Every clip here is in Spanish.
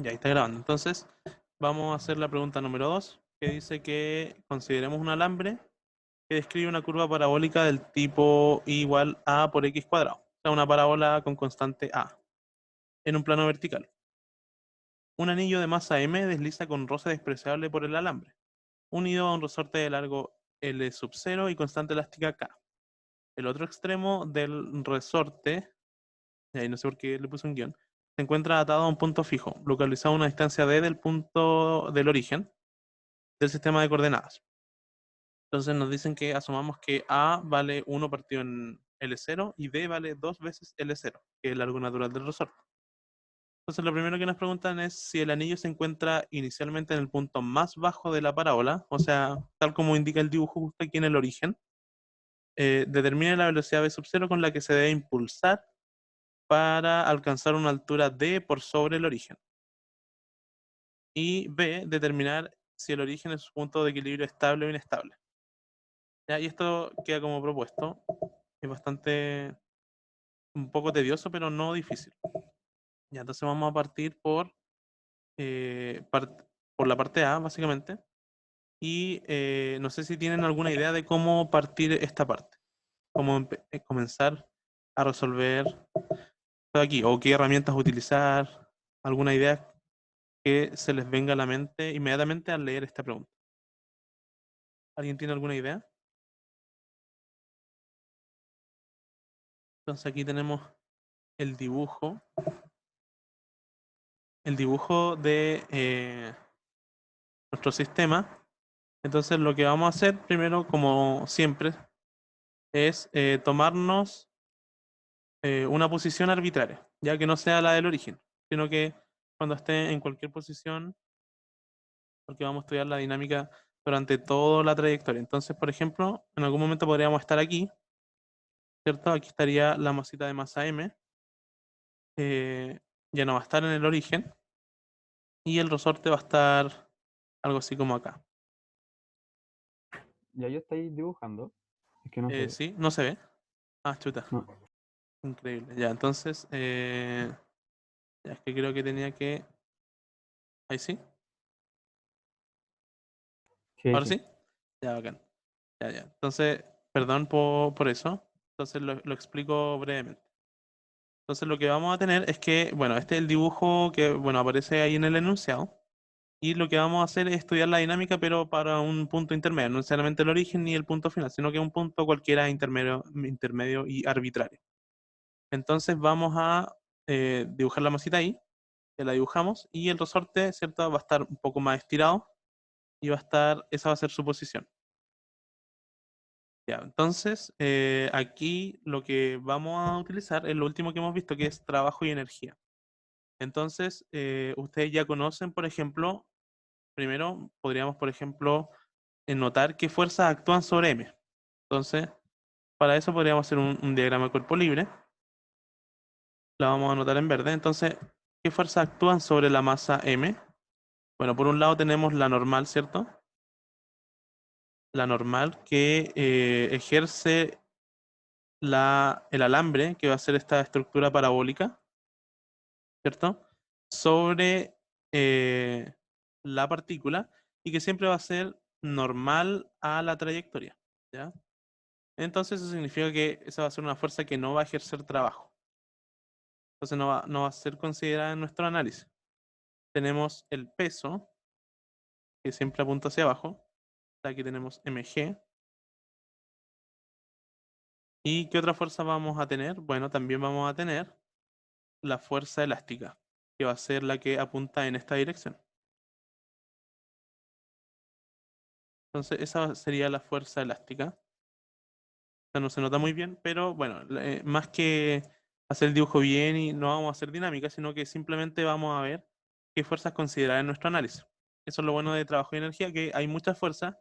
Ya ahí está grabando. Entonces, vamos a hacer la pregunta número 2, que dice que consideremos un alambre que describe una curva parabólica del tipo y igual a por x cuadrado. O sea, una parábola con constante a en un plano vertical. Un anillo de masa m desliza con roce despreciable por el alambre, unido a un resorte de largo L sub 0 y constante elástica K. El otro extremo del resorte, y ahí no sé por qué le puse un guión, se encuentra atado a un punto fijo, localizado a una distancia d del punto del origen del sistema de coordenadas. Entonces nos dicen que asumamos que A vale 1 partido en L0 y B vale 2 veces L0, que es el largo natural del resorte. Entonces lo primero que nos preguntan es si el anillo se encuentra inicialmente en el punto más bajo de la parábola, o sea, tal como indica el dibujo justo aquí en el origen, determine la velocidad v sub 0 con la que se debe impulsar para alcanzar una altura d por sobre el origen. Y B, determinar si el origen es un punto de equilibrio estable o inestable. ¿Ya? Y esto queda como propuesto. Es bastante, un poco tedioso, pero no difícil. Ya, entonces vamos a partir por la parte A, básicamente. Y no sé si tienen alguna idea de cómo partir esta parte. Cómo comenzar a resolver todo aquí. O qué herramientas utilizar. Alguna idea que se les venga a la mente inmediatamente al leer esta pregunta. ¿Alguien tiene alguna idea? Entonces aquí tenemos el dibujo. El dibujo de nuestro sistema. Entonces lo que vamos a hacer primero, como siempre, es tomarnos una posición arbitraria, ya que no sea la del origen, sino que cuando esté en cualquier posición, porque vamos a estudiar la dinámica durante toda la trayectoria. Entonces, por ejemplo, en algún momento podríamos estar aquí, ¿cierto? Aquí estaría la masita de masa M, eh, ya no va a estar en el origen, y el resorte va a estar algo así como acá. Ya yo estoy dibujando. Es que no se ve. Sí, no se ve. Ah, chuta. No. Increíble. Ya, entonces, ya es que creo que tenía que... Ahí sí. Sí, Ahora sí. sí. Ya, bacán. Ya, ya. Entonces, perdón por eso. Entonces lo explico brevemente. Entonces lo que vamos a tener es que, bueno, este es el dibujo que, bueno, aparece ahí en el enunciado. Y lo que vamos a hacer es estudiar la dinámica, pero para un punto intermedio, no necesariamente el origen ni el punto final, sino que un punto cualquiera intermedio y arbitrario. Entonces vamos a dibujar la masita ahí, que la dibujamos, y el resorte, ¿cierto? Va a estar un poco más estirado y va a estar, esa va a ser su posición. Ya, entonces, aquí lo que vamos a utilizar es lo último que hemos visto, que es trabajo y energía. Entonces, ustedes ya conocen, por ejemplo, primero podríamos, por ejemplo, notar qué fuerzas actúan sobre M. Entonces, para eso podríamos hacer un diagrama de cuerpo libre. La vamos a anotar en verde. Entonces, ¿qué fuerzas actúan sobre la masa M? Bueno, por un lado tenemos la normal, ¿cierto? La normal que ejerce el alambre, que va a ser esta estructura parabólica, ¿cierto? Sobre eh, la partícula y que siempre va a ser normal a la trayectoria, ¿ya? Entonces eso significa que esa va a ser una fuerza que no va a ejercer trabajo. Entonces no va a ser considerada en nuestro análisis. Tenemos el peso, que siempre apunta hacia abajo. Aquí tenemos mg. ¿Y qué otra fuerza vamos a tener? Bueno, también vamos a tener la fuerza elástica, que va a ser la que apunta en esta dirección. Entonces, esa sería la fuerza elástica. O sea, no se nota muy bien, pero bueno, más que hacer el dibujo bien y no vamos a hacer dinámica, sino que simplemente vamos a ver qué fuerzas considerar en nuestro análisis. Eso es lo bueno de trabajo y energía, que hay muchas fuerzas,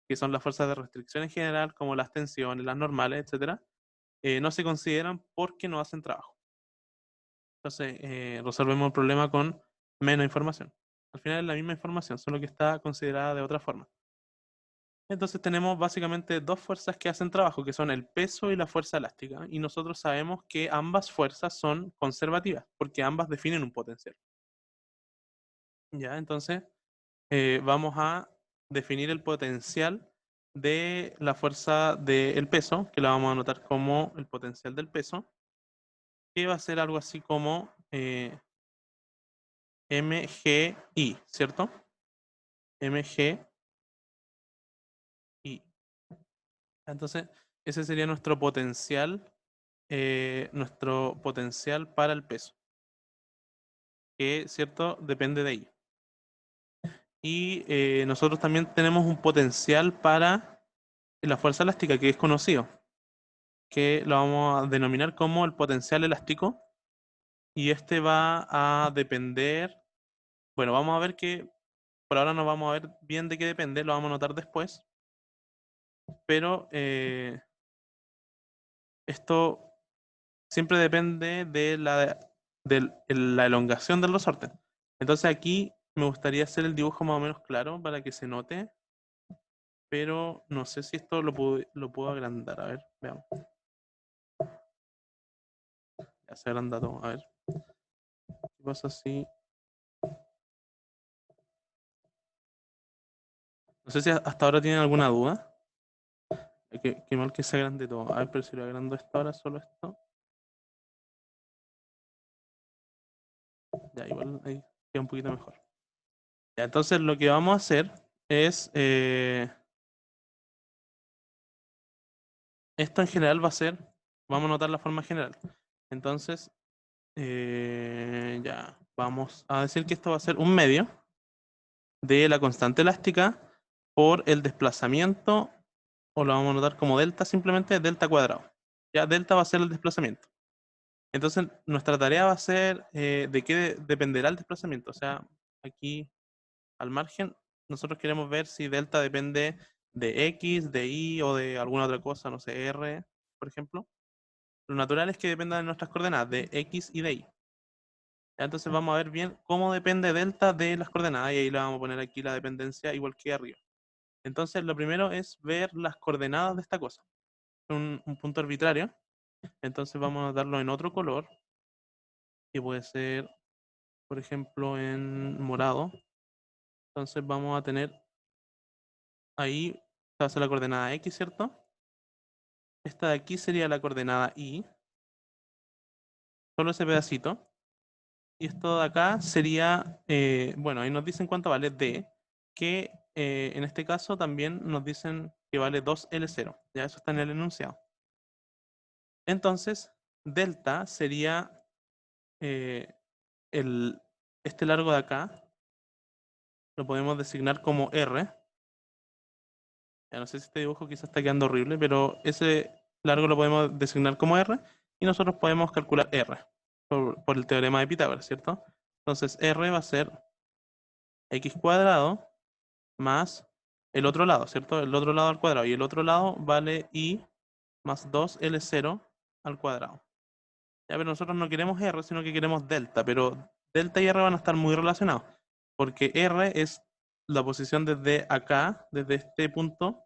que son las fuerzas de restricción en general, como las tensiones, las normales, etcétera, no se consideran porque no hacen trabajo. Entonces, resolvemos el problema con menos información. Al final es la misma información, solo que está considerada de otra forma. Entonces tenemos básicamente dos fuerzas que hacen trabajo, que son el peso y la fuerza elástica. Y nosotros sabemos que ambas fuerzas son conservativas, porque ambas definen un potencial. Ya, entonces vamos a definir el potencial de la fuerza del peso, que la vamos a anotar como el potencial del peso, que va a ser algo así como mgi, ¿cierto? Mgi. Entonces, ese sería nuestro potencial para el peso, que, ¿cierto? Depende de ello. Y nosotros también tenemos un potencial para la fuerza elástica, que es conocido, que lo vamos a denominar como el potencial elástico. Y este va a depender, bueno, vamos a ver que por ahora no vamos a ver bien de qué depende, lo vamos a notar después, pero esto siempre depende de la elongación del resorte. Entonces aquí me gustaría hacer el dibujo más o menos claro para que se note, pero no sé si esto lo puedo agrandar. A ver, veamos. Ya se agranda todo. A ver, ¿qué pasa si? No sé si hasta ahora tienen alguna duda. Qué mal que se agrande todo. A ver, pero si lo agrando esto ahora, solo esto. Ya, igual ahí queda un poquito mejor. Ya, entonces lo que vamos a hacer es, esto en general va a ser, vamos a notar la forma general. Entonces, ya, vamos a decir que esto va a ser un medio de la constante elástica por el desplazamiento, o lo vamos a notar como delta, simplemente delta cuadrado. Ya, delta va a ser el desplazamiento. Entonces, nuestra tarea va a ser de qué dependerá el desplazamiento. O sea, aquí al margen, nosotros queremos ver si delta depende de X, de Y o de alguna otra cosa, no sé, R, por ejemplo. Lo natural es que dependa de nuestras coordenadas, de X y de Y. Ya, entonces vamos a ver bien cómo depende delta de las coordenadas y ahí le vamos a poner aquí la dependencia igual que arriba. Entonces, lo primero es ver las coordenadas de esta cosa. Un punto arbitrario. Entonces vamos a darlo en otro color, que puede ser, por ejemplo, en morado. Entonces vamos a tener ahí, esta va a ser la coordenada X, ¿cierto? Esta de aquí sería la coordenada Y, solo ese pedacito. Y esto de acá sería, bueno, ahí nos dicen cuánto vale D, que en este caso también nos dicen que vale 2L0. Ya eso está en el enunciado. Entonces, delta sería eh, este largo de acá, lo podemos designar como R. Ya no sé si este dibujo quizás está quedando horrible, pero ese largo lo podemos designar como R y nosotros podemos calcular R por el teorema de Pitágoras, ¿cierto? Entonces R va a ser x cuadrado más el otro lado, ¿cierto? El otro lado al cuadrado. Y el otro lado vale y más 2L0 al cuadrado. Ya, pero nosotros no queremos R, sino que queremos delta. Pero delta y R van a estar muy relacionados. Porque R es la posición desde acá, desde este punto,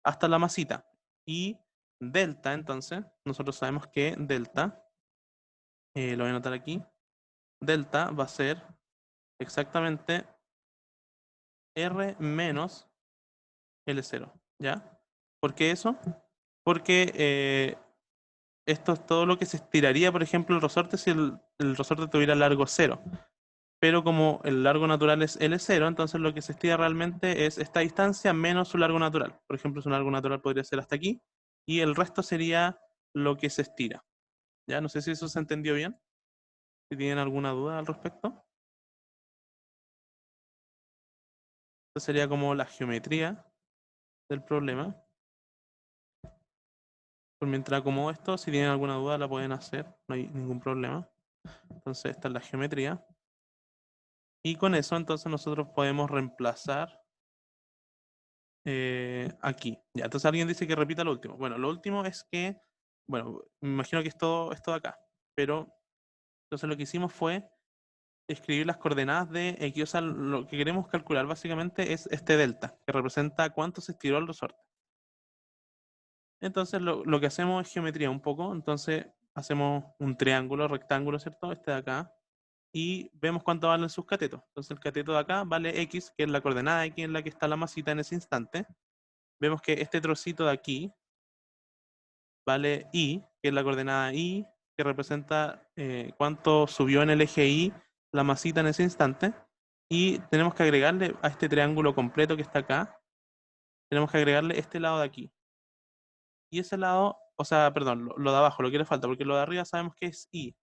hasta la masita. Y delta, entonces, nosotros sabemos que delta, lo voy a anotar aquí, delta va a ser exactamente R menos L0, ¿ya? ¿Por qué eso? Porque esto es todo lo que se estiraría, por ejemplo, el resorte si el resorte tuviera largo 0. Pero como el largo natural es L0, entonces lo que se estira realmente es esta distancia menos su largo natural. Por ejemplo, su largo natural podría ser hasta aquí, y el resto sería lo que se estira. ¿Ya? No sé si eso se entendió bien. Si tienen alguna duda al respecto. Esta sería como la geometría del problema. Por mientras acomodo esto, si tienen alguna duda la pueden hacer, no hay ningún problema. Entonces esta es la geometría. Y con eso entonces nosotros podemos reemplazar aquí. Ya, entonces alguien dice que repita lo último. Bueno, lo último es que, bueno, me imagino que es todo esto de acá. Pero entonces lo que hicimos fue escribir las coordenadas de X. O sea, lo que queremos calcular básicamente es este delta, que representa cuánto se estiró el resorte. Entonces lo que hacemos es geometría un poco. Entonces hacemos un triángulo, rectángulo, ¿cierto? Este de acá. y vemos cuánto valen sus catetos. Entonces el cateto de acá vale X, que es la coordenada X en la que está la masita en ese instante. Vemos que este trocito de aquí vale Y, que es la coordenada Y, que representa cuánto subió en el eje Y la masita en ese instante. Y tenemos que agregarle a este triángulo completo que está acá, tenemos que agregarle este lado de aquí. Y ese lado, o sea, perdón, lo de abajo, lo que le falta, porque lo de arriba sabemos que es Y,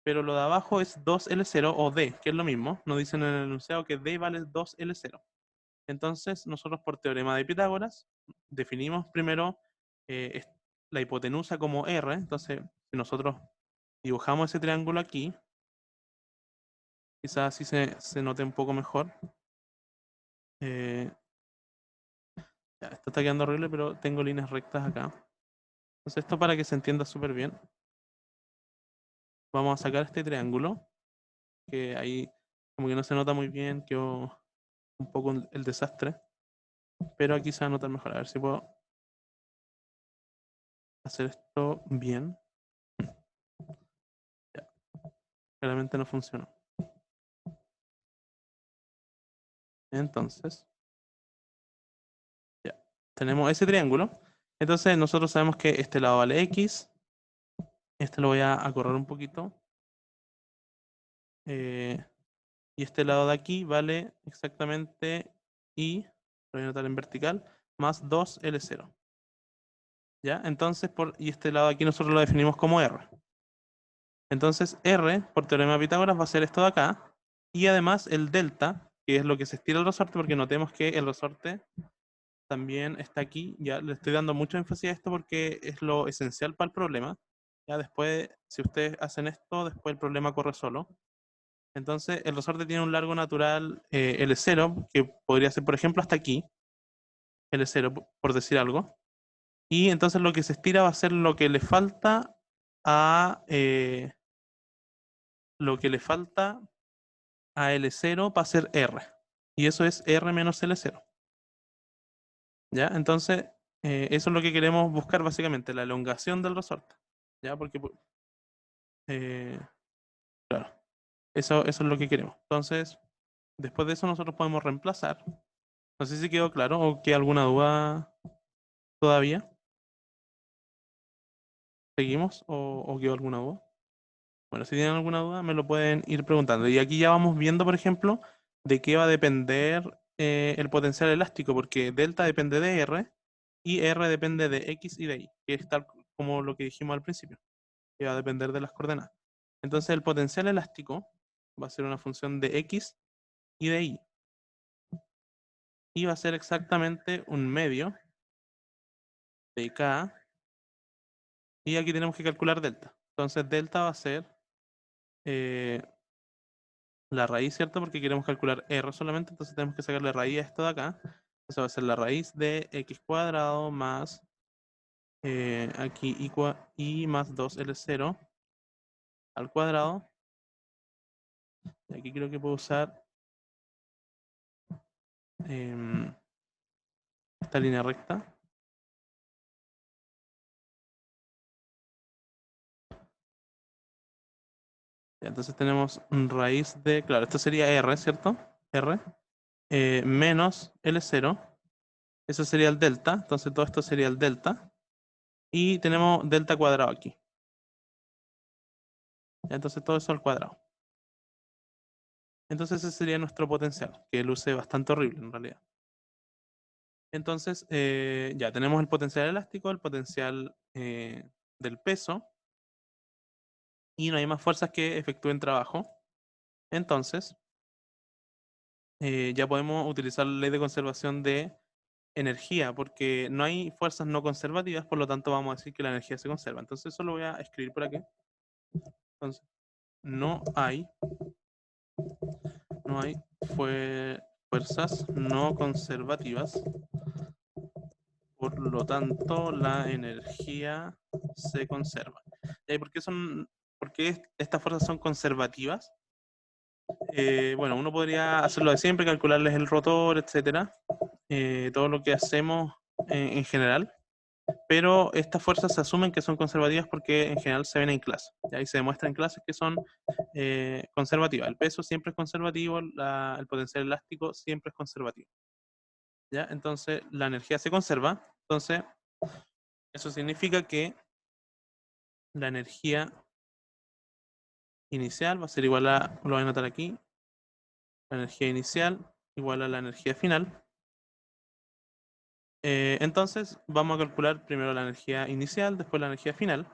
pero lo de abajo es 2L0 o D, que es lo mismo. Nos dicen en el enunciado que D vale 2L0. Entonces, nosotros por teorema de Pitágoras definimos primero la hipotenusa como R. Entonces, si nosotros dibujamos ese triángulo aquí, quizás así se note un poco mejor. Ya, esto está quedando horrible, pero tengo líneas rectas acá. Entonces, esto para que se entienda súper bien. Vamos a sacar este triángulo, que ahí como que no se nota muy bien, quedó un poco el desastre. Pero aquí se va a notar mejor. A ver si puedo hacer esto bien. Ya, claramente no funcionó. Entonces, ya, tenemos ese triángulo. Entonces nosotros sabemos que este lado vale X. Este lo voy a correr un poquito. Y este lado de aquí vale exactamente Y, lo voy a anotar en vertical, más 2L0. ¿Ya? Entonces, y este lado de aquí nosotros lo definimos como R. Entonces R, por teorema de Pitágoras, va a ser esto de acá. Y además el delta, que es lo que se estira el resorte, porque notemos que el resorte también está aquí. Ya le estoy dando mucho énfasis a esto porque es lo esencial para el problema. Ya después, si ustedes hacen esto, después el problema corre solo. Entonces, el resorte tiene un largo natural L0, que podría ser, por ejemplo, hasta aquí. L0, por decir algo. Y entonces lo que se estira va a ser lo que le falta a L0 para ser R. Y eso es R menos L0. ¿Ya? Entonces, eso es lo que queremos buscar básicamente, la elongación del resorte. ¿Ya? Porque, eh, claro, eso es lo que queremos. Entonces, después de eso nosotros podemos reemplazar. No sé si quedó claro o queda alguna duda todavía. ¿Seguimos o quedó alguna duda? Bueno, si tienen alguna duda me lo pueden ir preguntando. Y aquí ya vamos viendo, por ejemplo, de qué va a depender el potencial elástico, porque delta depende de R y R depende de X y de Y, que es tal como lo que dijimos al principio, que va a depender de las coordenadas. Entonces el potencial elástico va a ser una función de X y de Y. Y va a ser exactamente un medio de K. Y aquí tenemos que calcular delta. Entonces delta va a ser eh, la raíz, ¿cierto? Porque queremos calcular R solamente, entonces tenemos que sacarle raíz a esto de acá. Eso va a ser la raíz de X cuadrado más aquí Y más 2L0 al cuadrado. Y aquí creo que puedo usar esta línea recta. Ya, entonces tenemos raíz de, claro, esto sería R, ¿cierto? R menos L0. Eso sería el delta, entonces todo esto sería el delta. Y tenemos delta cuadrado aquí. Ya, entonces todo eso al cuadrado. Entonces ese sería nuestro potencial, que luce bastante horrible en realidad. Entonces ya tenemos el potencial elástico, el potencial del peso, y no hay más fuerzas que efectúen trabajo. Entonces ya podemos utilizar la ley de conservación de energía, porque no hay fuerzas no conservativas, por lo tanto vamos a decir que la energía se conserva. Entonces eso lo voy a escribir por aquí. Entonces, no hay fuerzas no conservativas, por lo tanto la energía se conserva. ¿Y por qué estas fuerzas son conservativas? Bueno, uno podría hacerlo de siempre, calcularles el rotor, etcétera, todo lo que hacemos en general. pero estas fuerzas se asumen que son conservativas porque en general se ven en clase, ¿ya? Y se demuestra en clases que son conservativas. El peso siempre es conservativo, el potencial elástico siempre es conservativo, ¿ya? Entonces la energía se conserva, entonces eso significa que la energía inicial va a ser igual a, lo voy a anotar aquí, la energía inicial igual a la energía final. Entonces vamos a calcular primero la energía inicial, después la energía final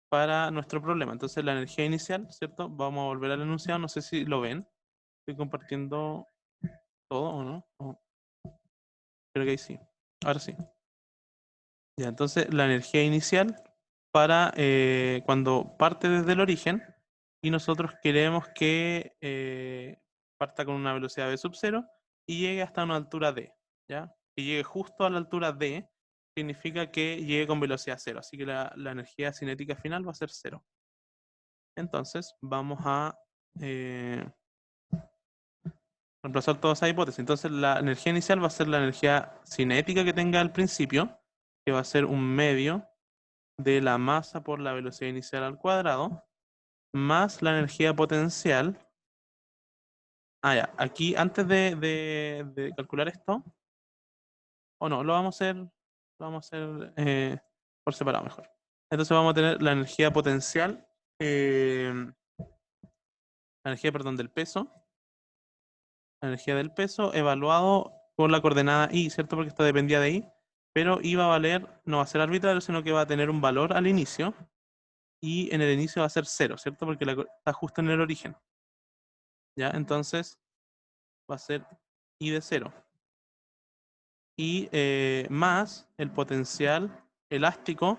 para nuestro problema. Entonces la energía inicial, ¿cierto? Vamos a volver al enunciado, no sé si lo ven. Estoy compartiendo todo o no. Creo que ahí sí. Ahora sí. Ya, entonces la energía inicial para cuando parte desde el origen y nosotros queremos que parta con una velocidad v sub 0 y llegue hasta una altura d, ¿ya? Que llegue justo a la altura d significa que llegue con velocidad 0, así que la energía cinética final va a ser 0. Entonces vamos a reemplazar toda esa hipótesis. Entonces la energía inicial va a ser la energía cinética que tenga al principio, que va a ser un medio de la masa por la velocidad inicial al cuadrado, más la energía potencial. Ya, aquí antes de calcular esto, o no, lo vamos a hacer por separado mejor. Entonces vamos a tener la energía potencial, la energía, perdón, del peso, la energía del peso evaluado por la coordenada y, ¿cierto? Porque esto dependía de y, pero y va a valer, no va a ser arbitrario, sino que va a tener un valor al inicio, y en el inicio va a ser 0, ¿cierto? Porque está justo en el origen. ¿Ya? Entonces va a ser i de 0. Y más el potencial elástico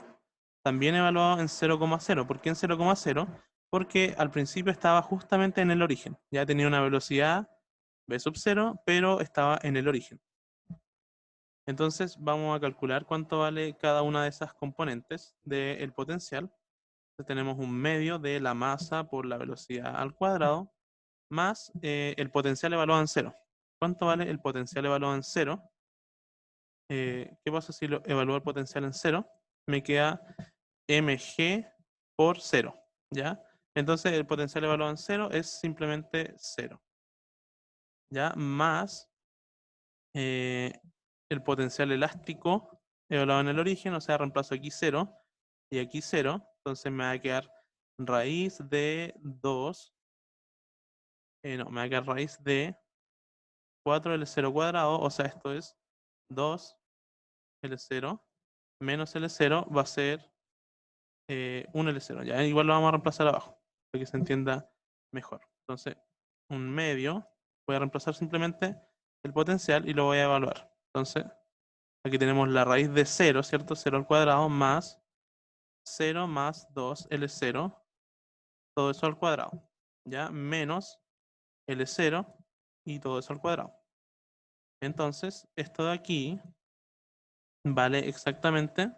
también evaluado en 0,0. ¿Por qué en 0,0? Porque al principio estaba justamente en el origen. Ya tenía una velocidad v sub 0, pero estaba en el origen. Entonces vamos a calcular cuánto vale cada una de esas componentes del potencial. Entonces tenemos un medio de la masa por la velocidad al cuadrado más el potencial evaluado en 0. ¿Cuánto vale el potencial evaluado en 0? ¿Qué pasa si lo evalúo el potencial en 0? Me queda mg por 0, ¿ya? Entonces el potencial evaluado en 0 es simplemente 0, ¿ya? Más el potencial elástico evaluado en el origen, o sea, reemplazo aquí 0 y aquí 0, entonces me va a quedar raíz de 2, no, me va a quedar raíz de 4L0 cuadrado, o sea, esto es 2L0 menos L0 va a ser 1L0. Ya, igual lo vamos a reemplazar abajo, para que se entienda mejor. Entonces, un medio, voy a reemplazar simplemente el potencial y lo voy a evaluar. Entonces, aquí tenemos la raíz de 0, ¿cierto? 0 al cuadrado más 0 más 2L0, todo eso al cuadrado, ¿ya? Menos L0 y todo eso al cuadrado. Entonces, esto de aquí vale exactamente,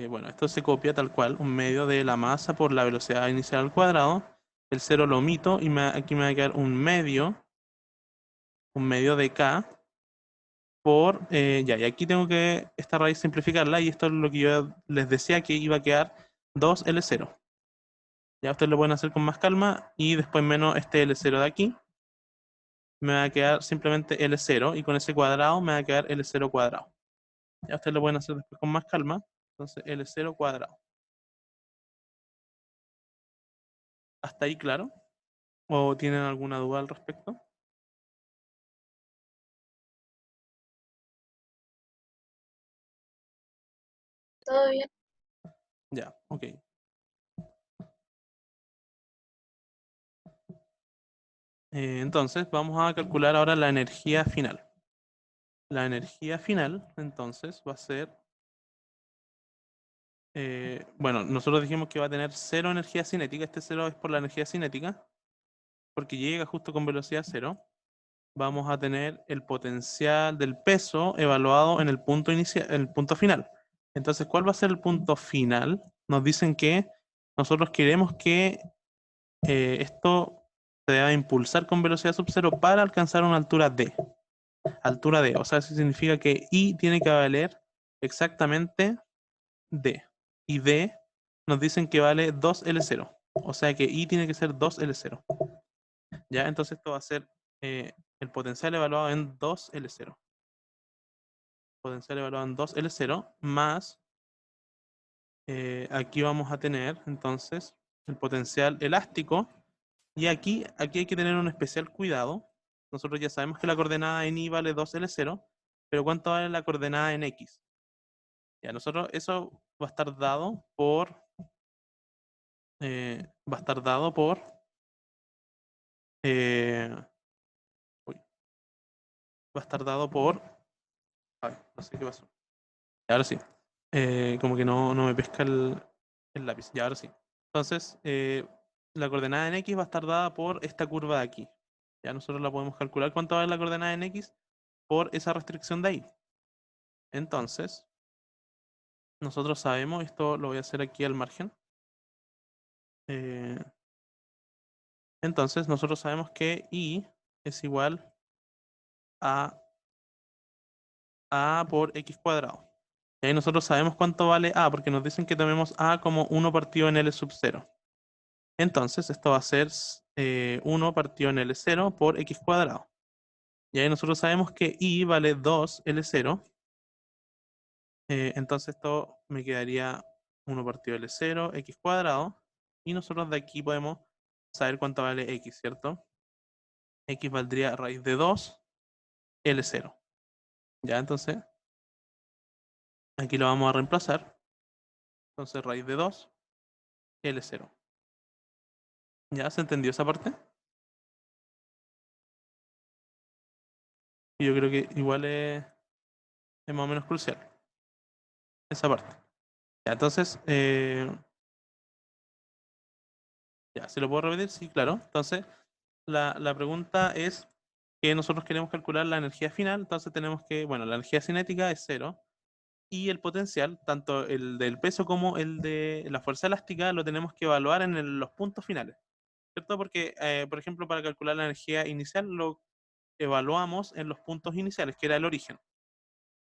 bueno, esto se copia tal cual, un medio de la masa por la velocidad inicial al cuadrado, el 0 lo omito y aquí me va a quedar un medio de k por, ya, y aquí tengo que esta raíz simplificarla y esto es lo que yo les decía que iba a quedar 2L0. Ya ustedes lo pueden hacer con más calma y después menos este L0 de aquí. Me va a quedar simplemente L0 y con ese cuadrado me va a quedar L0 cuadrado. Ya ustedes lo pueden hacer después con más calma. Entonces L0 cuadrado. ¿Hasta ahí claro? ¿O tienen alguna duda al respecto? Todo bien. Ya, ok. Entonces vamos a calcular ahora la energía final. La energía final, entonces, va a ser... bueno, nosotros dijimos que va a tener 0 energía cinética. Este 0 es por la energía cinética, porque llega justo con velocidad 0. Vamos a tener el potencial del peso evaluado en el punto inicial, el punto final. Entonces, ¿cuál va a ser el punto final? Nos dicen que nosotros queremos que esto se deba impulsar con velocidad sub 0 para alcanzar una altura d. altura D. O sea, eso significa que I tiene que valer exactamente D. Y D nos dicen que vale 2L0. O sea que I tiene que ser 2L0. ¿Ya? Entonces esto va a ser el potencial evaluado en 2L0. Potencial evaluado en 2L0 más, aquí vamos a tener entonces el potencial elástico. Y aquí hay que tener un especial cuidado. Nosotros ya sabemos que la coordenada en Y vale 2L0, pero ¿cuánto vale la coordenada en X? Ya, nosotros eso va a estar dado por... va a estar dado por... uy, va a estar dado por... Ay, no sé qué pasó. Ahora sí. Como que no me pesca el lápiz. Ya, ahora sí. Entonces, la coordenada en X va a estar dada por esta curva de aquí. Ya nosotros la podemos calcular cuánto vale la coordenada en X por esa restricción de ahí. Entonces, nosotros sabemos, esto lo voy a hacer aquí al margen. Entonces, nosotros sabemos que Y es igual a A por X cuadrado. Y ahí nosotros sabemos cuánto vale A, porque nos dicen que tomemos A como 1 partido en L sub 0. Entonces, esto va a ser 1 partido en L0 por X cuadrado. Y ahí nosotros sabemos que Y vale 2L0. Entonces esto me quedaría 1 partido L0, X cuadrado. Y nosotros de aquí podemos saber cuánto vale X, ¿cierto? X valdría raíz de 2, L0. Ya, entonces, aquí lo vamos a reemplazar. Entonces, raíz de 2, L0. ¿Ya se entendió esa parte? Y yo creo que igual es más o menos crucial. Esa parte. Ya, entonces, ya, ¿se lo puedo repetir? Sí, claro. Entonces, la pregunta es que nosotros queremos calcular la energía final. Entonces tenemos que, bueno, la energía cinética es 0. Y el potencial, tanto el del peso como el de la fuerza elástica, lo tenemos que evaluar en los puntos finales, ¿cierto? Porque, por ejemplo, para calcular la energía inicial lo evaluamos en los puntos iniciales, que era el origen.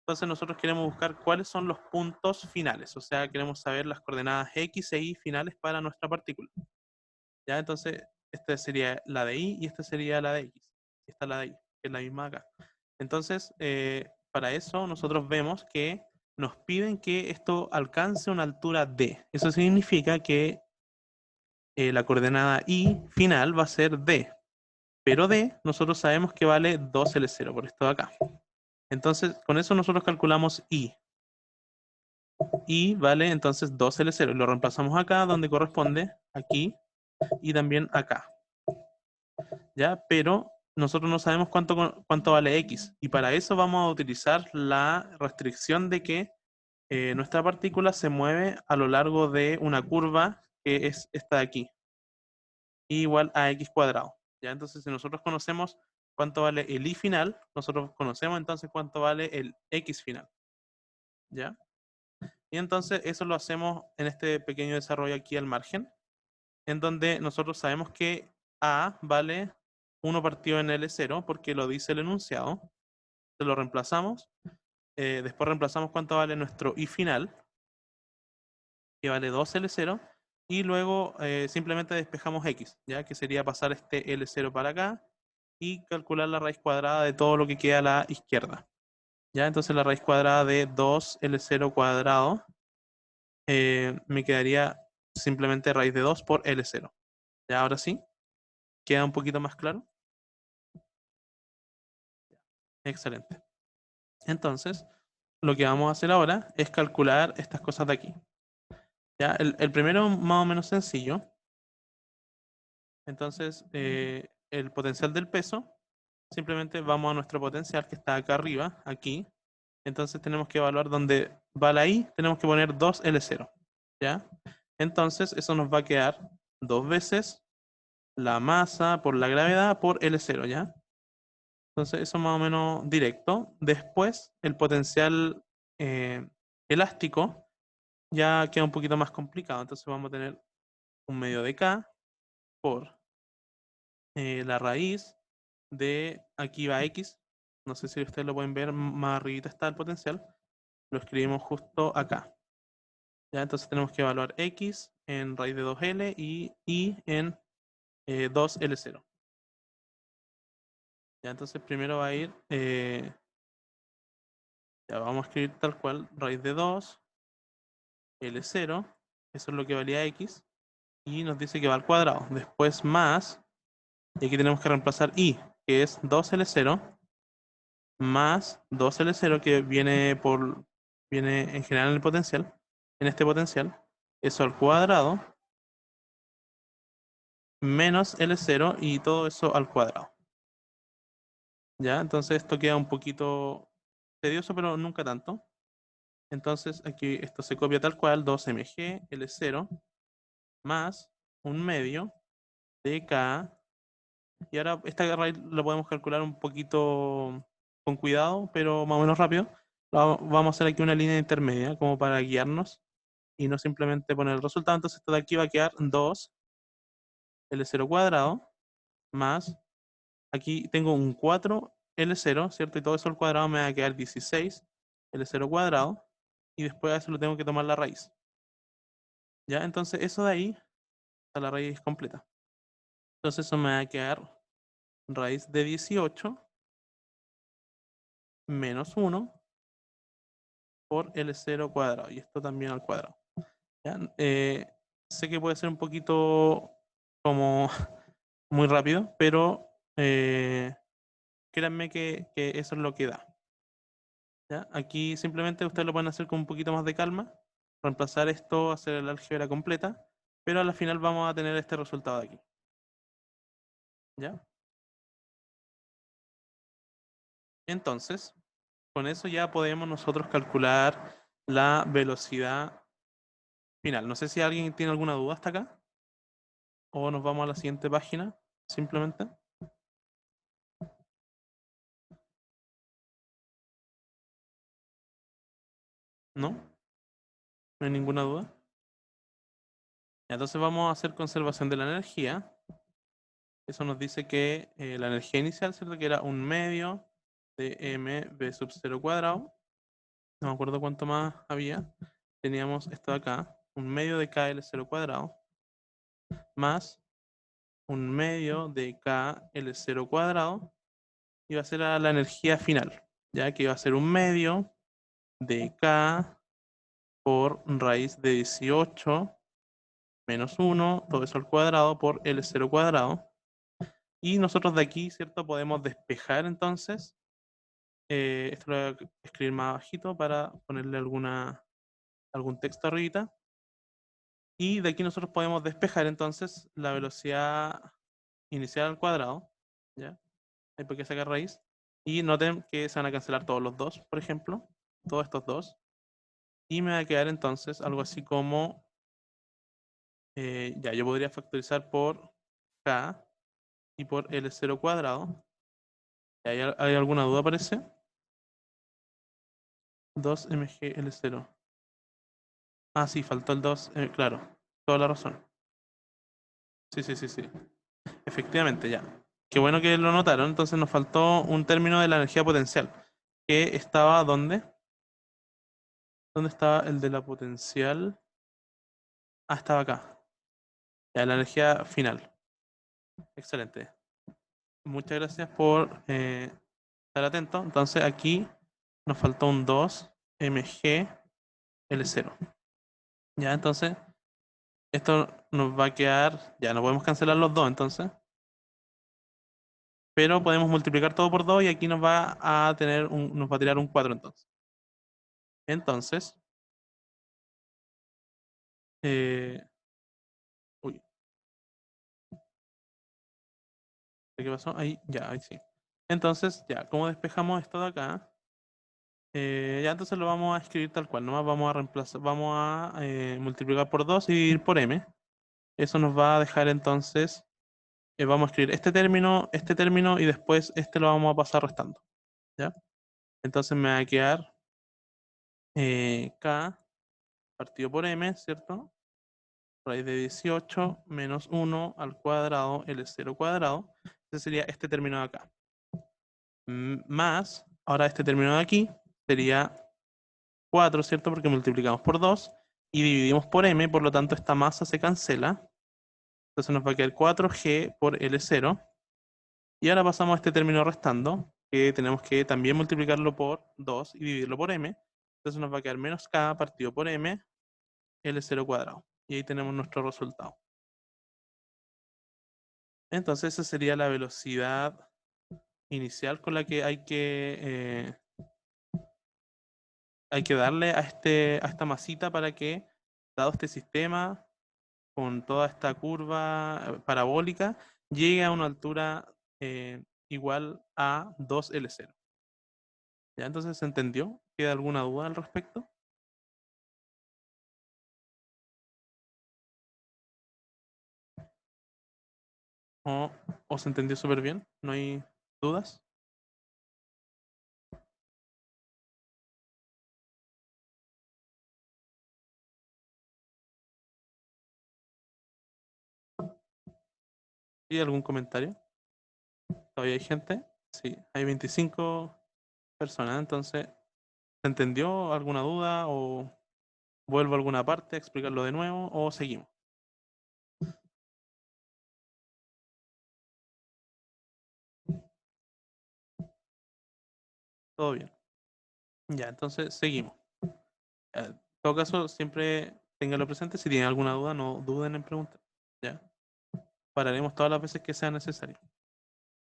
Entonces nosotros queremos buscar cuáles son los puntos finales, o sea, queremos saber las coordenadas X e Y finales para nuestra partícula. ¿Ya? Entonces, esta sería la de Y y esta sería la de X. Esta es la de Y, que es la misma acá. Entonces, para eso nosotros vemos que nos piden que esto alcance una altura D. Eso significa que la coordenada Y final va a ser D. Pero D nosotros sabemos que vale 2L0 por esto de acá. Entonces, con eso nosotros calculamos Y. Y vale entonces 2L0. Lo reemplazamos acá donde corresponde, aquí y también acá. ¿Ya? Pero nosotros no sabemos cuánto vale X. Y para eso vamos a utilizar la restricción de que nuestra partícula se mueve a lo largo de una curva que es esta de aquí. Y igual a X cuadrado. ¿Ya? Entonces, si nosotros conocemos cuánto vale el Y final, nosotros conocemos entonces cuánto vale el X final. ¿Ya? Y entonces eso lo hacemos en este pequeño desarrollo aquí al margen, en donde nosotros sabemos que A vale 1 partido en L0 porque lo dice el enunciado. Se lo reemplazamos. Después reemplazamos cuánto vale nuestro Y final, que vale 2L0. Y luego simplemente despejamos X, ¿ya? Que sería pasar este L0 para acá y calcular la raíz cuadrada de todo lo que queda a la izquierda. ¿Ya? Entonces la raíz cuadrada de 2L0 cuadrado me quedaría simplemente raíz de 2 por L0. ¿Ya? Ahora sí, ¿queda un poquito más claro? Excelente. Entonces, lo que vamos a hacer ahora es calcular estas cosas de aquí. ¿Ya? El primero más o menos sencillo. Entonces, el potencial del peso, simplemente vamos a nuestro potencial que está acá arriba, aquí. Entonces tenemos que evaluar dónde va la I, tenemos que poner 2L0. ¿Ya? Entonces, eso nos va a quedar 2 veces la masa por la gravedad por L0, ¿ya? Entonces eso más o menos directo. Después el potencial elástico ya queda un poquito más complicado. Entonces vamos a tener un medio de K por la raíz de, aquí va X, No sé si ustedes lo pueden ver, más arribita está el potencial. Lo escribimos justo acá. Ya, entonces tenemos que evaluar x en raíz de 2L y y en 2L0. Ya, entonces primero va a ir, ya vamos a escribir tal cual, raíz de 2, L0, eso es lo que valía x, y nos dice que va al cuadrado. Después más, y aquí tenemos que reemplazar y, que es 2L0, más 2L0, que viene en general en el potencial, en este potencial, eso al cuadrado, menos L0 y todo eso al cuadrado. ¿Ya? Entonces esto queda un poquito tedioso, pero nunca tanto. Entonces aquí esto se copia tal cual, 2mg L0 más un medio de K. Y ahora esta raíz la podemos calcular un poquito con cuidado, pero más o menos rápido. Vamos a hacer aquí una línea intermedia como para guiarnos y no simplemente poner el resultado. Entonces esto de aquí va a quedar 2 L0 cuadrado más, aquí tengo un 4 L0, ¿cierto? Y todo eso al cuadrado me va a quedar 16 L0 cuadrado. Y después a eso lo tengo que tomar la raíz. ¿Ya? Entonces eso de ahí está la raíz completa. Entonces eso me va a quedar raíz de 18 menos 1 por L0 cuadrado. Y esto también al cuadrado. ¿Ya? Sé que puede ser un poquito como muy rápido, pero créanme que eso es lo que da. ¿Ya? Aquí simplemente ustedes lo pueden hacer con un poquito más de calma, reemplazar esto, hacer el álgebra completa, pero a la final vamos a tener este resultado de aquí. ¿Ya? Entonces, con eso ya podemos nosotros calcular la velocidad final. No sé si alguien tiene alguna duda hasta acá, o nos vamos a la siguiente página, simplemente. ¿No? ¿No hay ninguna duda? Entonces vamos a hacer conservación de la energía. Eso nos dice que la energía inicial, ¿cierto? Que era un medio de mv sub 0 cuadrado. No me acuerdo cuánto más había. Teníamos esto de acá, un medio de KL0 cuadrado, más un medio de KL0 cuadrado, y va a ser la energía final, ya que va a ser un medio de K por raíz de 18 menos 1, todo eso al cuadrado por L0 cuadrado. Y nosotros de aquí, ¿cierto? Podemos despejar entonces. Esto lo voy a escribir más bajito para ponerle algún texto arribita. Y de aquí nosotros podemos despejar entonces la velocidad inicial al cuadrado. ¿Ya? Hay por qué sacar raíz. Y noten que se van a cancelar todos los dos, por ejemplo. Todos estos dos. Y me va a quedar entonces algo así como... ya, yo podría factorizar por K y por L0 cuadrado. ¿Hay alguna duda, parece? 2mgL0. Ah, sí, faltó el 2. Claro, toda la razón. Sí, sí, sí, sí. Efectivamente, ya. Qué bueno que lo notaron. Entonces nos faltó un término de la energía potencial. ¿Que estaba dónde? ¿Dónde estaba el de la potencial? Ah, estaba acá. Ya, la energía final. Excelente. Muchas gracias por estar atento. Entonces aquí nos faltó un 2mgL0. Ya, entonces esto nos va a quedar... Ya, no podemos cancelar los dos entonces. Pero podemos multiplicar todo por 2 y aquí nos va a tirar un 4 entonces. Entonces, uy, ¿qué pasó? Ahí, ya, ahí sí. Entonces, ya, ¿cómo despejamos esto de acá? Ya entonces lo vamos a escribir tal cual, nomás vamos a reemplazar, vamos a multiplicar por 2 y dividir por m. Eso nos va a dejar entonces, vamos a escribir este término y después este lo vamos a pasar restando. ¿Ya? Entonces me va a quedar k partido por m, ¿cierto? Raíz de 18 menos 1 al cuadrado L0 cuadrado. Ese sería este término de acá. más, ahora este término de aquí sería 4, ¿cierto? Porque multiplicamos por 2 y dividimos por m, por lo tanto esta masa se cancela. Entonces nos va a quedar 4g por L0. Y ahora pasamos a este término restando, que tenemos que también multiplicarlo por 2 y dividirlo por m. Entonces nos va a quedar menos k partido por m, L0 cuadrado. Y ahí tenemos nuestro resultado. Entonces esa sería la velocidad inicial con la que hay que darle a esta masita para que, dado este sistema, con toda esta curva parabólica, llegue a una altura igual a 2L0. ¿Ya? Entonces, ¿se entendió? ¿Queda alguna duda al respecto? ¿O se entendió súper bien? ¿No hay dudas? ¿Y algún comentario? ¿Todavía hay gente? Sí, hay 25 personas, entonces, ¿se entendió alguna duda o vuelvo a alguna parte a explicarlo de nuevo o seguimos? Todo bien. Ya, entonces seguimos. En todo caso, siempre ténganlo presente. Si tienen alguna duda, no duden en preguntar. ¿Ya? Pararemos todas las veces que sea necesario.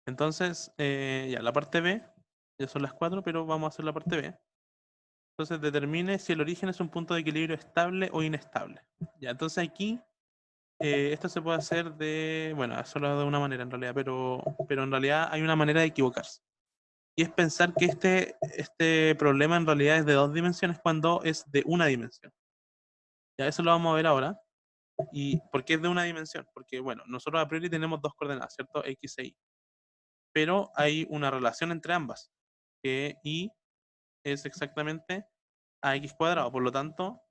Entonces, ya, la parte B, ya son las 4, pero vamos a hacer la parte B. Entonces, determine si el origen es un punto de equilibrio estable o inestable. Ya, entonces aquí, esto se puede hacer bueno, solo de una manera en realidad, pero en realidad hay una manera de equivocarse. Y es pensar que este problema en realidad es de 2 dimensiones cuando es de una dimensión. Ya, eso lo vamos a ver ahora. ¿Y por qué es de una dimensión? Porque, bueno, nosotros a priori tenemos 2 coordenadas, ¿cierto? X e Y. Pero hay una relación entre ambas, que Y es exactamente ax cuadrado. Por lo tanto,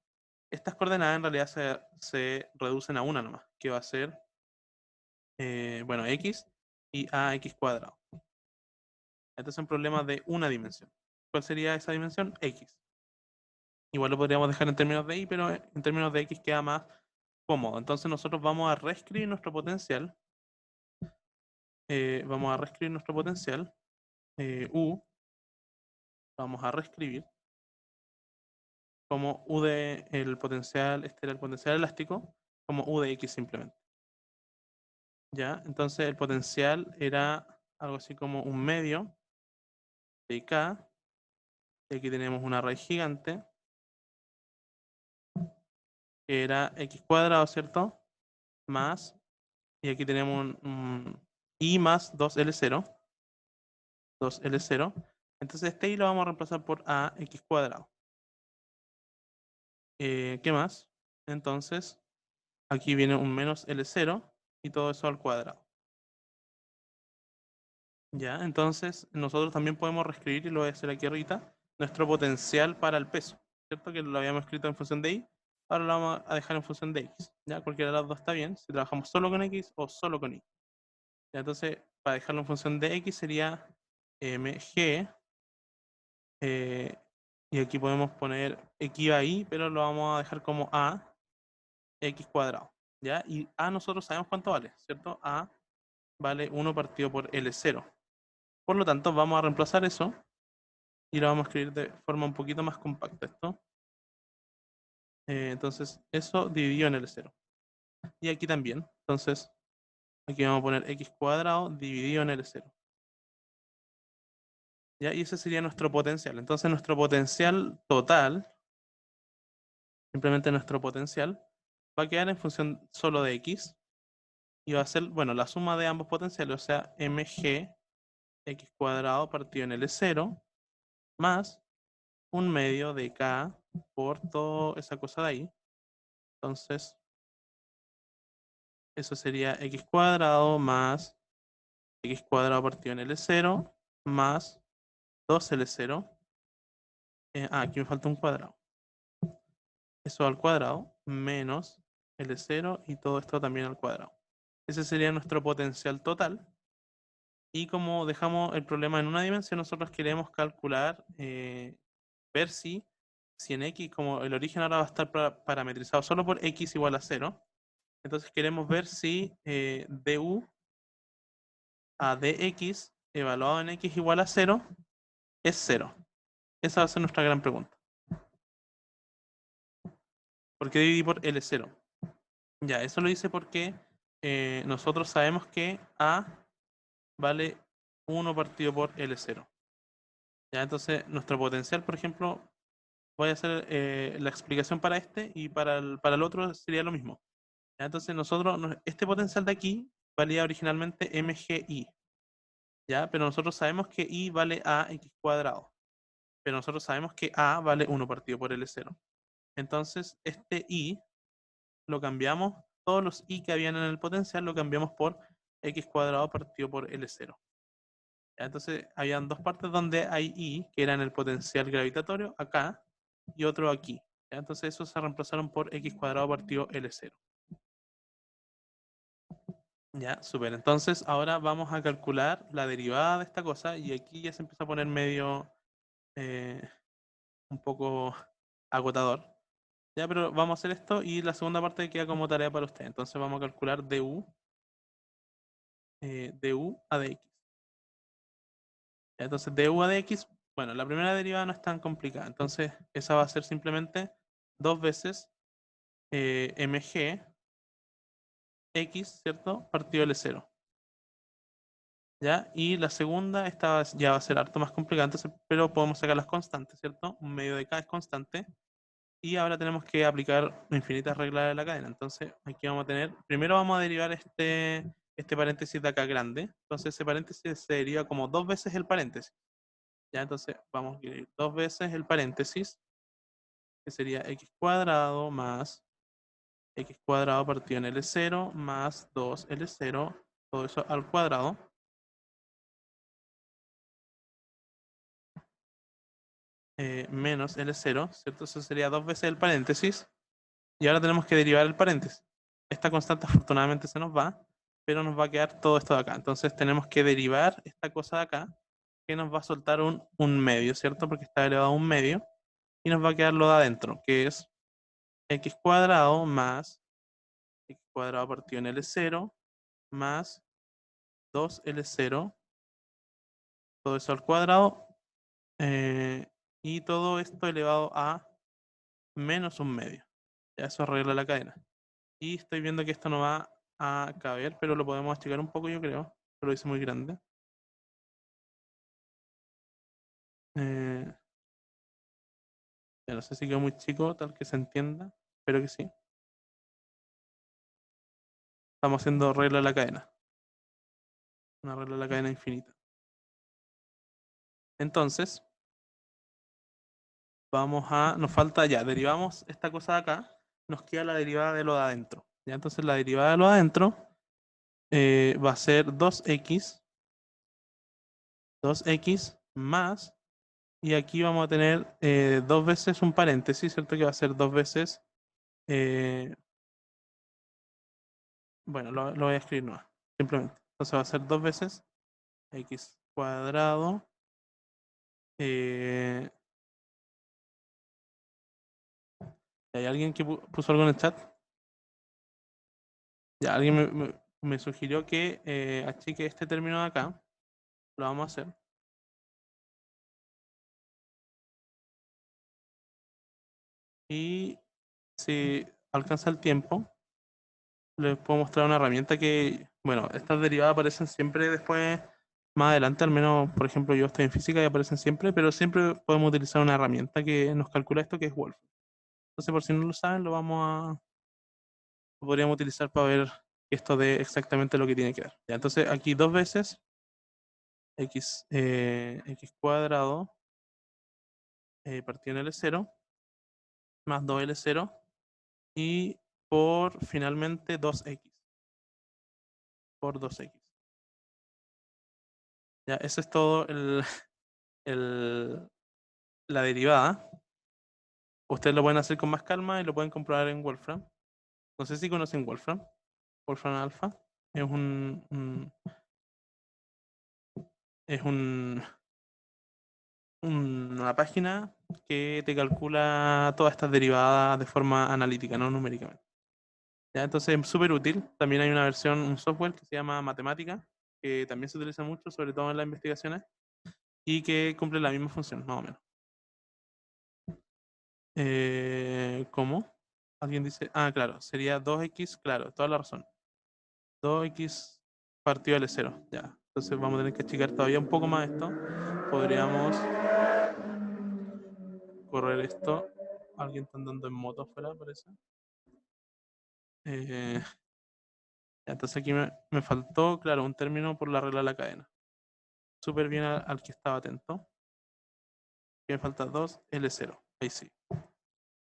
estas coordenadas en realidad se reducen a una nomás, que va a ser, bueno, x y ax cuadrado. Estos son problemas de una dimensión. ¿Cuál sería esa dimensión? X. Igual lo podríamos dejar en términos de Y, pero en términos de X queda más cómodo. Entonces nosotros vamos a reescribir nuestro potencial. U. Vamos a reescribir como U de el potencial, este era el potencial elástico, como U de X simplemente. ¿Ya? Entonces el potencial era algo así como un medio de K. Y aquí tenemos una raíz gigante, que era X cuadrado, ¿cierto? Más, y aquí tenemos un I más 2L0. 2L0. Entonces este I lo vamos a reemplazar por AX cuadrado. ¿Qué más? Entonces, aquí viene un menos L0 y todo eso al cuadrado. Ya, entonces nosotros también podemos reescribir, y lo voy a hacer aquí ahorita, nuestro potencial para el peso, ¿cierto? Que lo habíamos escrito en función de Y, ahora lo vamos a dejar en función de X. Ya, cualquiera de las dos está bien, si trabajamos solo con X o solo con Y. Ya, entonces, para dejarlo en función de X sería mg, y aquí podemos poner X a Y, pero lo vamos a dejar como a X cuadrado. ¿Ya? Y a nosotros sabemos cuánto vale, ¿cierto? A vale 1 partido por L0. Por lo tanto, vamos a reemplazar eso y lo vamos a escribir de forma un poquito más compacta esto. Entonces, eso dividido en L0. Y aquí también. Entonces, aquí vamos a poner X cuadrado dividido en L0. ¿Ya? Y ese sería nuestro potencial. Entonces, nuestro potencial total, simplemente nuestro potencial, va a quedar en función solo de X. Y va a ser, bueno, la suma de ambos potenciales, o sea, mg X cuadrado partido en L0 más un medio de K por toda esa cosa de ahí. Entonces, eso sería X cuadrado más X cuadrado partido en L0 más 2L0. Aquí me falta un cuadrado. Eso al cuadrado menos L0 y todo esto también al cuadrado. Ese sería nuestro potencial total. Y como dejamos el problema en una dimensión, nosotros queremos calcular, ver si en x, como el origen ahora va a estar parametrizado solo por x igual a 0, entonces queremos ver si du a dx evaluado en x igual a 0 es 0. Esa va a ser nuestra gran pregunta. ¿Por qué dividí por L0? Ya, eso lo hice porque nosotros sabemos que A vale 1 partido por L0. Ya, entonces nuestro potencial, por ejemplo, voy a hacer la explicación para este y para el otro sería lo mismo. Ya, entonces este potencial de aquí valía originalmente mgi, ¿ya? Pero nosotros sabemos que i vale ax cuadrado. Pero nosotros sabemos que a vale 1 partido por L0. Entonces, este i lo cambiamos, todos los i que habían en el potencial lo cambiamos por x cuadrado partido por L0. ¿Ya? Entonces, habían dos partes donde hay i, que eran el potencial gravitatorio, acá, y otro aquí. ¿Ya? Entonces, esos se reemplazaron por x cuadrado partido L0. Ya, súper. Entonces, ahora vamos a calcular la derivada de esta cosa, y aquí ya se empieza a poner medio un poco agotador. Ya, pero vamos a hacer esto y la segunda parte queda como tarea para usted. Entonces vamos a calcular du a dx. Ya, entonces du a dx, bueno, la primera derivada no es tan complicada. Entonces esa va a ser simplemente dos veces mg x, ¿cierto? Partido L0. ¿Ya? Y la segunda, esta ya va a ser harto más complicada, entonces, pero podemos sacar las constantes, ¿cierto? Un medio de k es constante. Y ahora tenemos que aplicar infinitas reglas de la cadena. Entonces, aquí vamos a tener, primero vamos a derivar este paréntesis de acá grande. Entonces, ese paréntesis se deriva como dos veces el paréntesis. Ya, entonces vamos a escribir dos veces el paréntesis, que sería x cuadrado más x cuadrado partido en L0 más 2L0, todo eso al cuadrado. Menos L0, ¿cierto? Eso sería dos veces el paréntesis. Y ahora tenemos que derivar el paréntesis. Esta constante afortunadamente se nos va, pero nos va a quedar todo esto de acá. Entonces tenemos que derivar esta cosa de acá, que nos va a soltar un medio, ¿cierto? Porque está elevado a un medio. Y nos va a quedar lo de adentro, que es x cuadrado más x cuadrado partido en L0 más 2L0, todo eso al cuadrado. Y todo esto elevado a menos un medio. Ya eso arregla la cadena. Y estoy viendo que esto no va a caber, pero lo podemos achicar un poco, yo creo. Lo hice muy grande. Ya no sé si quedó muy chico, tal que se entienda. Espero que sí. Estamos haciendo regla de la cadena. Una regla de la cadena infinita. Entonces, nos falta ya, derivamos esta cosa de acá. Nos queda la derivada de lo de adentro. Ya, entonces la derivada de lo de adentro va a ser 2x más, y aquí vamos a tener dos veces un paréntesis, ¿cierto? Que va a ser dos veces, bueno, lo voy a escribir no, simplemente. Entonces va a ser dos veces x cuadrado. ¿Hay alguien que puso algo en el chat? Ya, alguien me sugirió que achique este término de acá. Lo vamos a hacer. Y si alcanza el tiempo, les puedo mostrar una herramienta que, bueno, estas derivadas aparecen siempre después, más adelante, al menos, por ejemplo, yo estoy en física y aparecen siempre, pero siempre podemos utilizar una herramienta que nos calcula esto, que es Wolf. Entonces, por si no lo saben, lo podríamos utilizar para ver que esto de exactamente lo que tiene que ver. Ya, entonces, aquí dos veces x cuadrado partido en L0 más 2L0 y por finalmente 2x por 2x. Ya, eso es todo el, la derivada. Ustedes lo pueden hacer con más calma y lo pueden comprobar en Wolfram. No sé si conocen Wolfram. Wolfram Alpha. Es es una página que te calcula todas estas derivadas de forma analítica, no numéricamente. ¿Ya? Entonces es súper útil. También hay una versión, un software que se llama Matemática, que también se utiliza mucho, sobre todo en las investigaciones, y que cumple la misma función, más o menos. ¿Cómo? Alguien dice, claro, sería 2x, claro, toda la razón. 2x partido de L0, ya. Entonces vamos a tener que achicar todavía un poco más esto. Podríamos correr esto. Alguien está andando en moto afuera, parece. Entonces aquí me faltó, claro, un término por la regla de la cadena. Súper bien al que estaba atento. Aquí me falta 2L0. Ahí sí.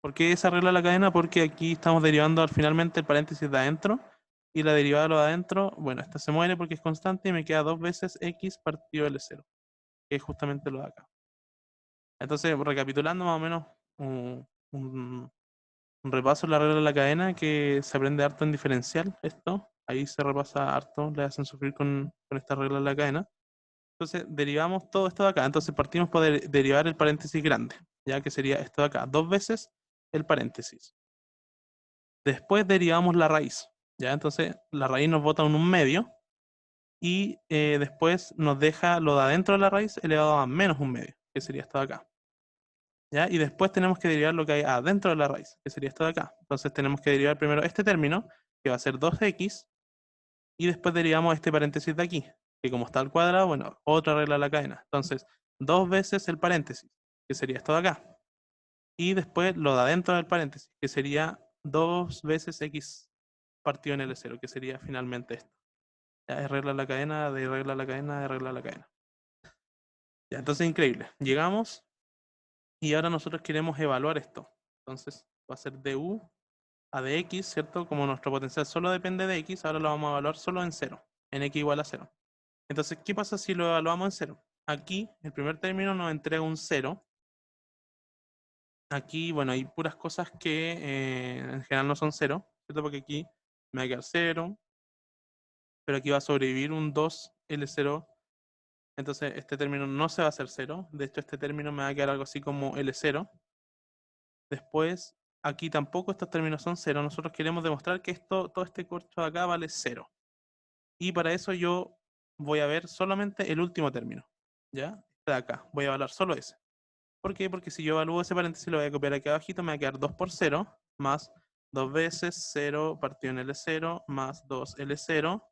¿Por qué esa regla de la cadena? Porque aquí estamos derivando finalmente el paréntesis de adentro. Y la derivada de lo de adentro, bueno, esta se muere porque es constante y me queda 2 veces x partido L0. Que es justamente lo de acá. Entonces, recapitulando más o menos un repaso de la regla de la cadena que se aprende harto en diferencial, esto, ahí se repasa harto, le hacen sufrir con esta regla de la cadena. Entonces, derivamos todo esto de acá. Entonces, partimos por derivar el paréntesis grande, ya que sería esto de acá, 2 veces el paréntesis. Después derivamos la raíz, ya, entonces la raíz nos bota en un medio y después nos deja lo de adentro de la raíz elevado a menos un medio, que sería esto de acá. ¿Ya? Y después tenemos que derivar lo que hay adentro de la raíz, que sería esto de acá. Entonces tenemos que derivar primero este término, que va a ser 2x, y después derivamos este paréntesis de aquí, que como está al cuadrado, bueno, otra regla de la cadena. Entonces, 2 veces el paréntesis, que sería esto de acá. Y después lo de adentro del paréntesis, que sería 2 veces x partido en L0, que sería finalmente esto. Ya es regla de la cadena, de regla de la cadena, de regla de la cadena. Ya, entonces increíble. Llegamos y ahora nosotros queremos evaluar esto. Entonces va a ser du a de x, ¿cierto? Como nuestro potencial solo depende de x, ahora lo vamos a evaluar solo en 0, en x igual a 0. Entonces, ¿qué pasa si lo evaluamos en 0? Aquí, el primer término nos entrega un 0. Aquí, bueno, hay puras cosas que en general no son 0, ¿cierto? Porque aquí me va a quedar 0, pero aquí va a sobrevivir un 2L0. Entonces, este término no se va a hacer 0. De hecho, este término me va a quedar algo así como L0. Después, aquí tampoco estos términos son 0. Nosotros queremos demostrar que todo este corcho de acá vale 0. Y para eso yo voy a ver solamente el último término. ¿Ya? Este de acá. Voy a evaluar solo ese. ¿Por qué? Porque si yo evalúo ese paréntesis, lo voy a copiar aquí abajito, me va a quedar 2 por 0 más 2 veces 0 partido en L0 más 2L0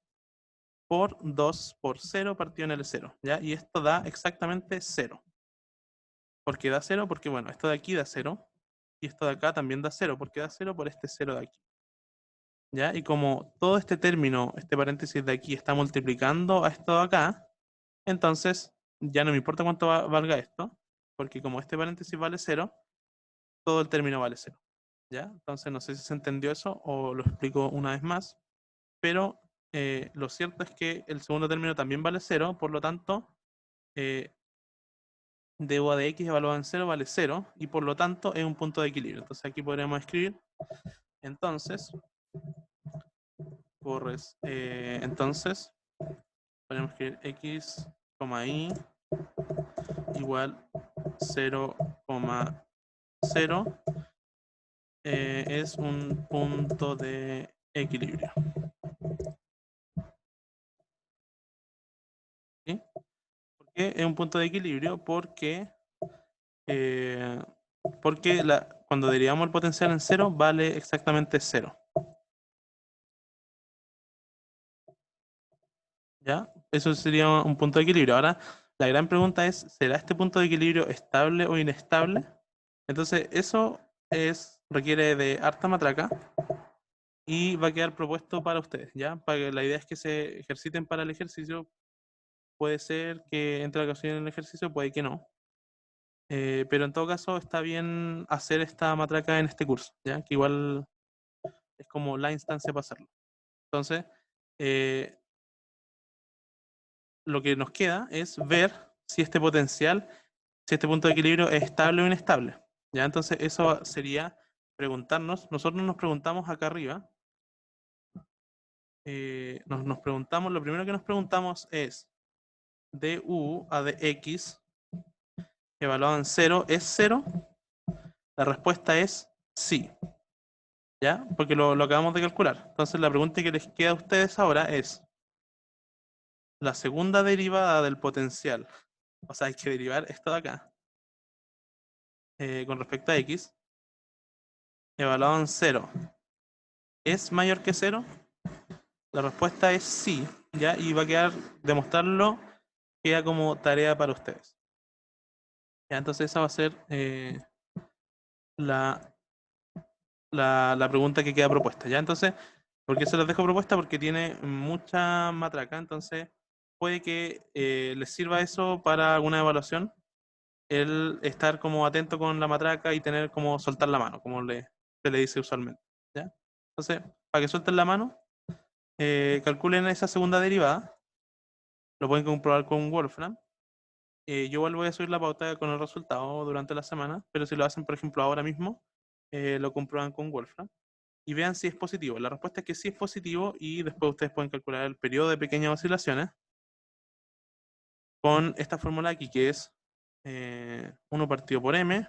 por 2 por 0 partido en L0. ¿Ya? Y esto da exactamente 0. ¿Por qué da 0? Porque bueno, esto de aquí da 0 y esto de acá también da 0. ¿Por qué da 0? Por este 0 de aquí. ¿Ya? Y como todo este término, este paréntesis de aquí está multiplicando a esto de acá, entonces ya no me importa cuánto valga esto, porque como este paréntesis vale 0, todo el término vale 0. ¿Ya? Entonces no sé si se entendió eso o lo explico una vez más, pero lo cierto es que el segundo término también vale 0, por lo tanto, du a de x evaluado en 0 vale 0 y por lo tanto es un punto de equilibrio. Entonces aquí podríamos escribir, entonces, entonces podemos escribir x, y igual 0,0 es un punto de equilibrio. ¿Sí? ¿Por qué es un punto de equilibrio? Porque cuando derivamos el potencial en 0 vale exactamente 0. ¿Ya? Eso sería un punto de equilibrio. Ahora, la gran pregunta es, ¿será este punto de equilibrio estable o inestable? Entonces, eso requiere de harta matraca y va a quedar propuesto para ustedes, ¿ya? Para que la idea es que se ejerciten para el ejercicio. Puede ser que entre la ocasión en el ejercicio, puede que no. Pero en todo caso, está bien hacer esta matraca en este curso, ¿ya? Que igual es como la instancia para hacerlo. Entonces, lo que nos queda es ver si este potencial, si este punto de equilibrio es estable o inestable. ¿Ya? Entonces eso sería preguntarnos, nosotros nos preguntamos acá arriba, nos preguntamos, lo primero que nos preguntamos es, du a de x evaluado en 0 es 0, la respuesta es sí. ¿Ya? Porque lo acabamos de calcular. Entonces la pregunta que les queda a ustedes ahora es la segunda derivada del potencial. O sea, hay que derivar esto de acá. Con respecto a x, evaluado en 0, ¿es mayor que 0? La respuesta es sí, ¿ya? Y va a quedar, demostrarlo, queda como tarea para ustedes. ¿Ya? Entonces esa va a ser la, la pregunta que queda propuesta, ¿ya? Entonces, ¿por qué se los dejo propuesta? Porque tiene mucha matraca, entonces puede que les sirva eso para alguna evaluación, el estar como atento con la matraca y tener como soltar la mano, como se le dice usualmente, ¿ya? Entonces, para que suelten la mano, calculen esa segunda derivada, lo pueden comprobar con Wolfram. Yo igual voy a subir la pauta con el resultado durante la semana, pero si lo hacen, por ejemplo, ahora mismo, lo comprueban con Wolfram y vean si es positivo. La respuesta es que sí es positivo y después ustedes pueden calcular el periodo de pequeñas oscilaciones con esta fórmula aquí, que es 1 partido por m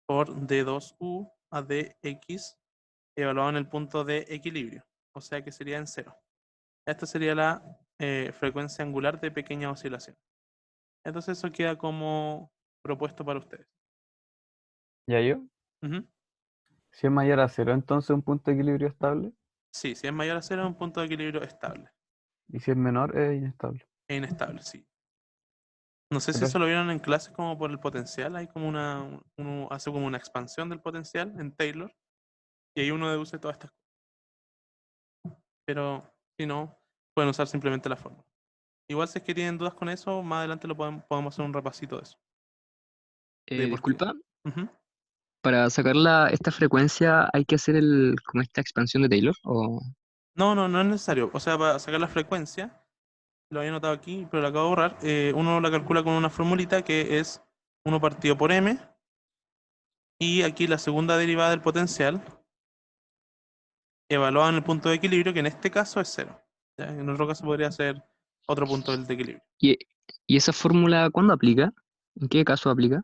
por d2u a dx evaluado en el punto de equilibrio, o sea que sería en 0. Esta sería la frecuencia angular de pequeña oscilación. Entonces eso queda como propuesto para ustedes. ¿Ya yo? Ujú. Si es mayor a 0, entonces un punto de equilibrio estable. Sí, si es mayor a 0 es un punto de equilibrio estable Y si es menor, es inestable. e inestable, sí. No sé si eso Gracias. lo vieron en clase como por el potencial, hay como uno hace como una expansión del potencial en Taylor y ahí uno deduce todas estas cosas. Pero si no, pueden usar simplemente la fórmula. Igual si es que tienen dudas con eso, más adelante podemos hacer un repasito de eso. De por qué. Disculpa, Ujú. para sacar esta frecuencia hay que hacer como esta expansión de Taylor, o No es necesario. O sea, para sacar la frecuencia, lo había notado aquí, pero lo acabo de borrar. Uno la calcula con una formulita que es 1 partido por m. Y aquí la segunda derivada del potencial evaluada en el punto de equilibrio, que en este caso es 0. ¿Ya? En otro caso podría ser otro punto del de equilibrio. y, y esa fórmula ¿cuándo aplica? ¿En qué caso aplica?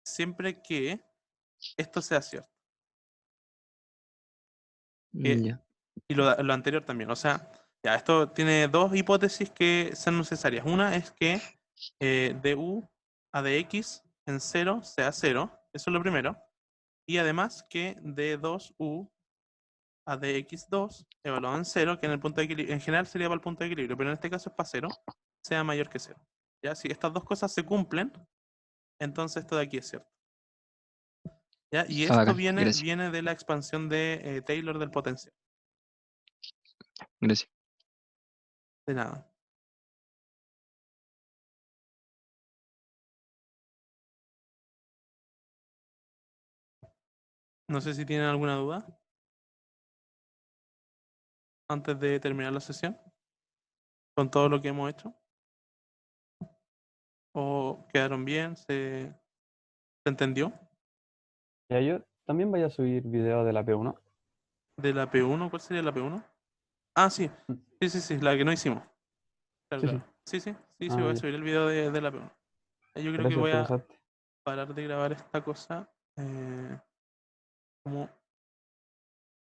Siempre que esto sea cierto. Ya. Y lo anterior también. O sea, ya, esto tiene dos hipótesis que son necesarias. Una es que du a dx en 0 sea 0. Eso es lo primero. Y además que d2u a dx2 evaluado en 0, que en el punto de equilibrio, en general sería para el punto de equilibrio, pero en este caso es para 0, sea mayor que 0. ¿Ya? Si estas dos cosas se cumplen, entonces esto de aquí es cierto. ¿Ya? Y Ah, esto bacán, viene, gracias, viene de la expansión de Taylor del potencial. gracias. De nada. No sé si tienen alguna duda antes de terminar la sesión con todo lo que hemos hecho. ¿O quedaron bien? ¿Se entendió? ¿Ya yo? También voy a subir video de la P1. ¿De la P1? ¿Cuál sería la P1? Ah, sí. Sí, la que no hicimos. Claro, Sí, sí. claro. Sí, Ah, voy a ya. subir el video de la P1. Yo creo que Gracias, voy te a pasaste. parar de grabar esta cosa como